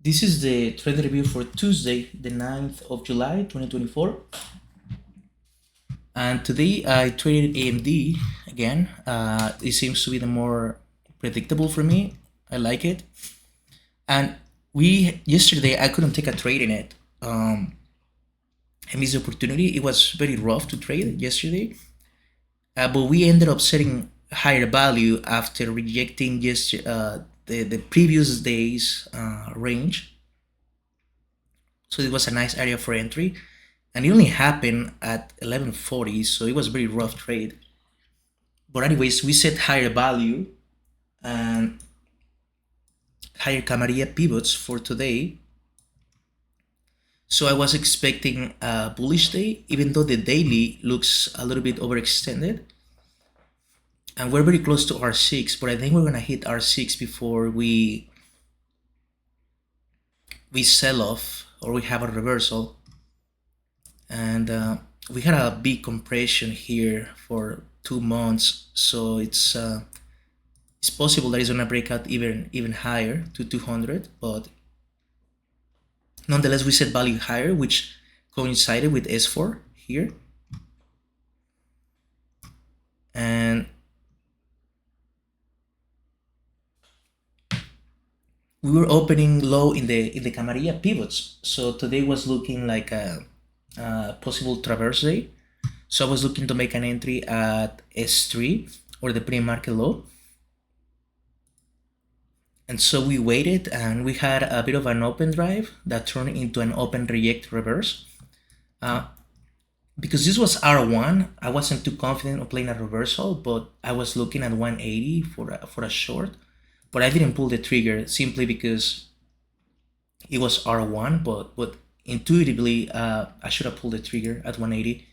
This is the trade review for Tuesday, the 9th of July, 2024. And today I traded AMD again. It seems to be the more predictable for me. I like it. And yesterday I couldn't take a trade in it. I missed the opportunity. It was very rough to trade yesterday. But we ended up setting higher value after rejecting just the previous day's range. So it was a nice area for entry, and it only happened at 11:40, so it was a very rough trade. But anyways, we set higher value and higher Camarilla pivots for today. So I was expecting a bullish day, even though the daily looks a little bit overextended. And we're very close to R6, but I think we're gonna hit R6 before we sell off or we have a reversal. And we had a big compression here for 2 months, so it's possible that it's gonna break out even higher to 200, but nonetheless we set value higher, which coincided with S4 here. And we were opening low in the Camarilla pivots, so today was looking like a possible traverse day. So I was looking to make an entry at S3 or the pre-market low. And so we waited and we had a bit of an open drive that turned into an open reject reverse. Because this was R1, I wasn't too confident of playing a reversal, but I was looking at 180 for a short. But I didn't pull the trigger simply because it was R1, but intuitively I should have pulled the trigger at 180.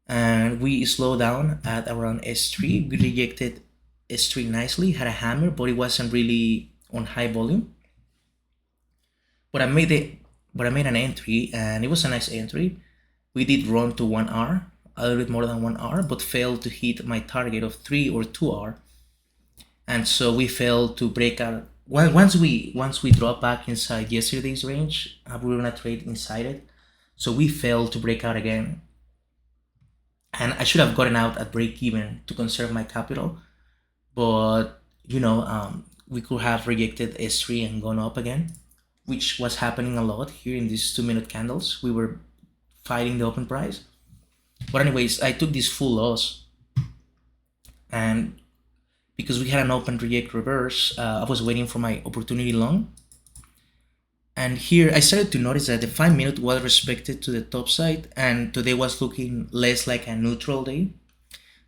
And we slowed down at around S3. We rejected S3 nicely, had a hammer, but it wasn't really on high volume. But I made an entry, and it was a nice entry. We did run to 1R, a little bit more than 1R, but failed to hit my target of 3 or 2R. And so we failed to break out. Once we drop back inside yesterday's range, we were gonna trade inside it. So we failed to break out again. And I should have gotten out at break even to conserve my capital. But we could have rejected S3 and gone up again, which was happening a lot here in these 2-minute candles. We were fighting the open price. But anyways, I took this full loss, and because we had an open reject reverse, I was waiting for my opportunity long. And here I started to notice that the 5-minute was respected to the top side, and today was looking less like a neutral day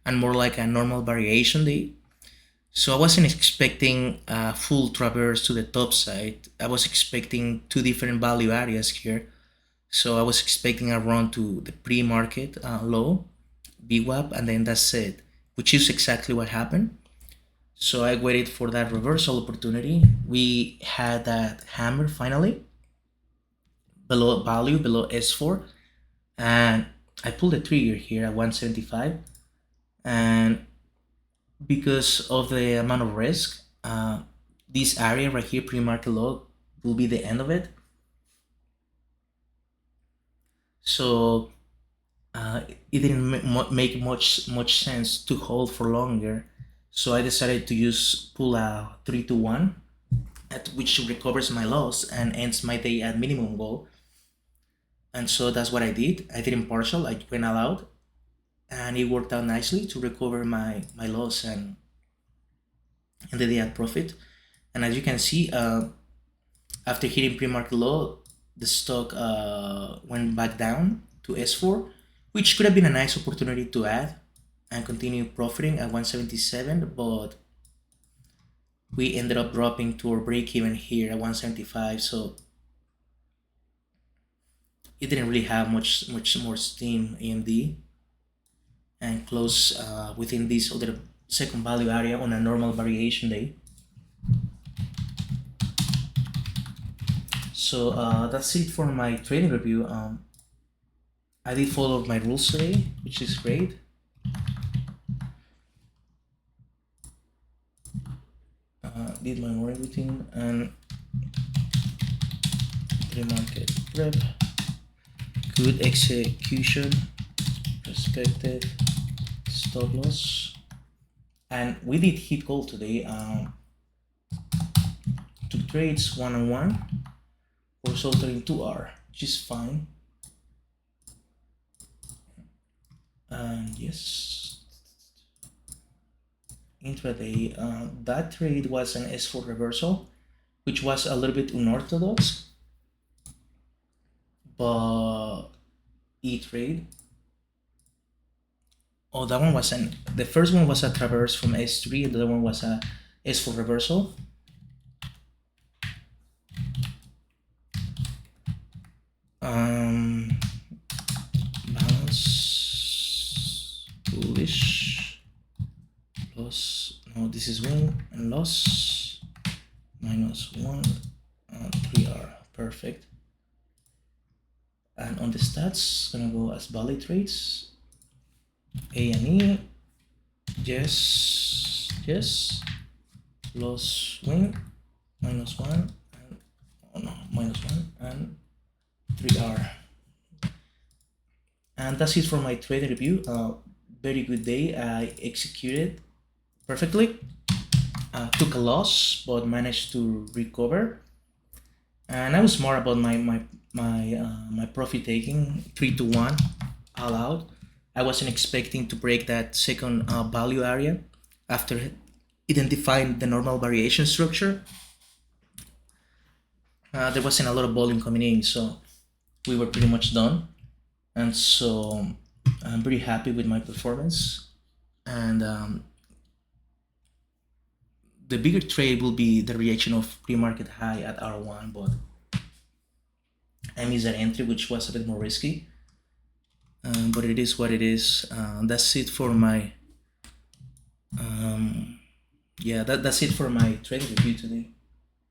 and more like a normal variation day. So I wasn't expecting a full traverse to the top side. I was expecting two different value areas here. So I was expecting a run to the pre-market low, VWAP, and then that's it, which is exactly what happened. So I waited for that reversal opportunity. We had that hammer finally, below value, below S4, and I pulled the trigger here at 175. And because of the amount of risk, this area right here, pre-market low, will be the end of it. So it didn't make much sense to hold for longer. So I decided to pull a 3-1, which recovers my loss and ends my day at minimum goal. And so that's what I did. I didn't partial, I went all out, and it worked out nicely to recover my loss and the day at profit. And as you can see, after hitting pre-market low, the stock went back down to S4, which could have been a nice opportunity to add and continue profiting at 177, but we ended up dropping to our break even here at 175. So it didn't really have much more steam, AMD, and close within this other second value area on a normal variation day. So that's it for my trading review. I did follow my rules today, which is great. Did my morning routine, and pre-market rep, good execution, respected stop loss, and we did hit goal today. Took trades 1-on-1, resulted in 2R, which is fine. And yes, intraday, that trade was an S4 reversal, which was a little bit unorthodox, but E-trade. Oh, that one was the first one was a traverse from S3, and the other one was a S4 reversal. Balance, bullish, loss, no, this is win and loss, -1, 3R, perfect. And on the stats, gonna go as valid trades, A and E, yes, yes, loss, win, -1, and, oh no, -1, and 3R. And that's it for my trade review. Very good day. I executed perfectly. Took a loss, but managed to recover. And I was smart about my profit taking, 3-1, all out. I wasn't expecting to break that second value area after identifying the normal variation structure. There wasn't a lot of volume coming in, so we were pretty much done. And so I'm pretty happy with my performance. And the bigger trade will be the reaction of pre-market high at R1, but I missed that entry, which was a bit more risky. But it is what it is. That's it for my yeah, that's it for my trade review today.